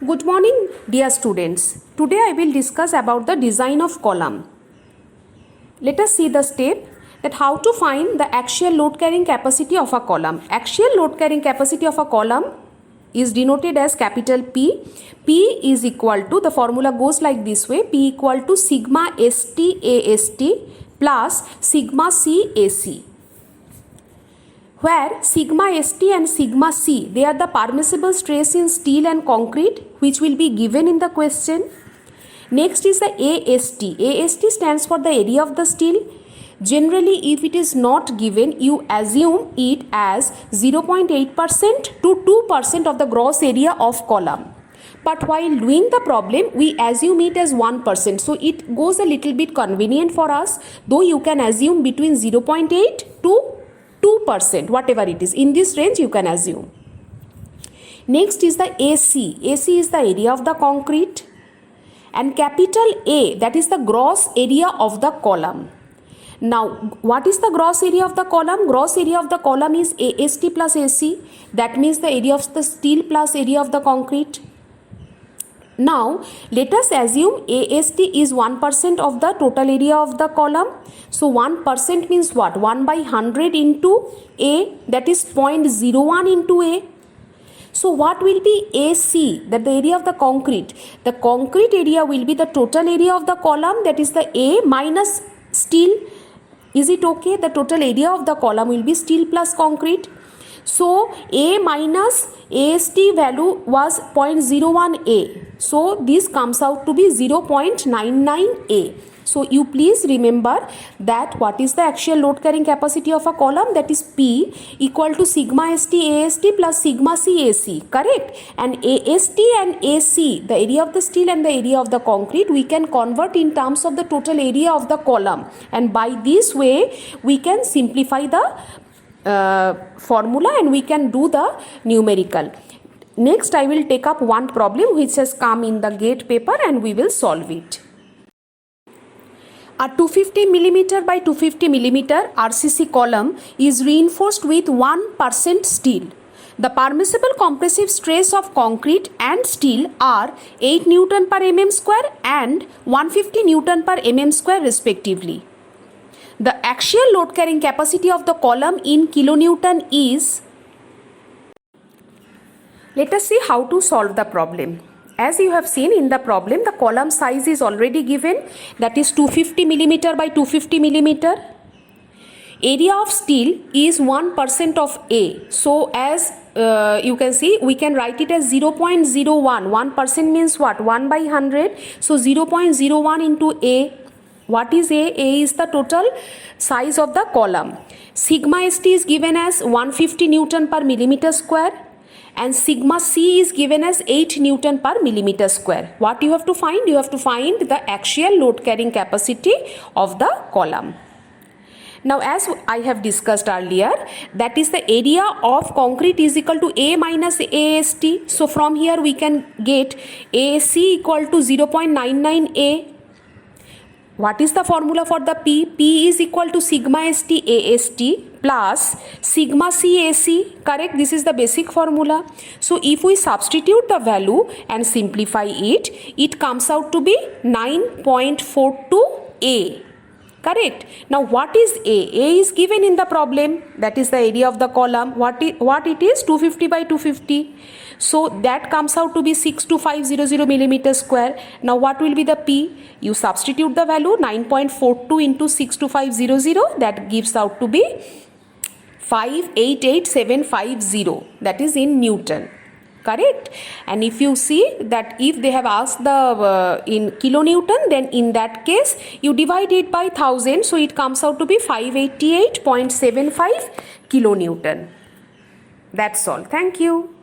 Good morning, dear students. Today I will discuss about the design of column. Let us see the step that how to find the axial load carrying capacity of a column. Axial load carrying capacity of a column is denoted as capital P. P is equal to, the formula goes like this way, P equal to sigma ST AST plus sigma C AC, where sigma ST and sigma C, they are the permissible stress in steel and concrete which will be given in the question. Next is the AST. AST stands for the area of the steel. Generally, if it is not given, you assume it as 0.8% to 2% of the gross area of column. But while doing the problem, we assume it as 1%. So it goes a little bit convenient for us, though you can assume between 0.8 to 2%, whatever it is. In this range, you can assume. Next is the AC. AC is the area of the concrete. And capital A, that is the gross area of the column. Now, what is the gross area of the column? Gross area of the column is AST plus AC. That means the area of the steel plus area of the concrete. Now, let us assume AST is 1% of the total area of the column. So, 1% means what? 1 by 100 into A, that is 0.01 into A. So, what will be AC, that the area of the concrete? The concrete area will be the total area of the column, that is the A minus steel. Is it okay? The total area of the column will be steel plus concrete. So, A minus AST value was 0.01 A. So, this comes out to be 0.99 A. So, you please remember that what is the axial load carrying capacity of a column? That is P equal to sigma ST AST plus sigma C AC, correct? And AST and AC, the area of the steel and the area of the concrete, we can convert in terms of the total area of the column. And by this way, we can simplify the formula and we can do the numerical. Next, I will take up one problem which has come in the GATE paper and we will solve it. A 250 mm by 250 mm RCC column is reinforced with 1% steel. The permissible compressive stress of concrete and steel are 8 Newton per mm square and 150 Newton per mm square respectively. The axial load carrying capacity of the column in kilonewton is. Let us see how to solve the problem. As you have seen in the problem, the column size is already given, that is 250 mm by 250 mm. Area of steel is 1% of A. So as you can see, we can write it as 0.01. 1% means what? 1 by 100. So 0.01 into A. What is A? A is the total size of the column. Sigma ST is given as 150 Newton per millimeter square. And sigma C is given as 8 Newton per millimeter square. What you have to find? You have to find the axial load carrying capacity of the column. Now, as I have discussed earlier, that is the area of concrete is equal to A minus AST. So, from here we can get AC equal to 0.99 A. What is the formula for the P? P is equal to sigma ST AST plus sigma C AC, correct? This is the basic formula. So, if we substitute the value and simplify it, it comes out to be 9.42 A, correct? Now, what is A? A is given in the problem, that is the area of the column. What it is? 250 by 250. So, that comes out to be 62500 millimeter square. Now, what will be the P? You substitute the value 9.42 into 62500, that gives out to be 588750, that is in Newton, correct? And if you see that if they have asked the in kilonewton, then in that case you divide it by 1000, so it comes out to be 588.75 kilonewton. That's all. Thank you.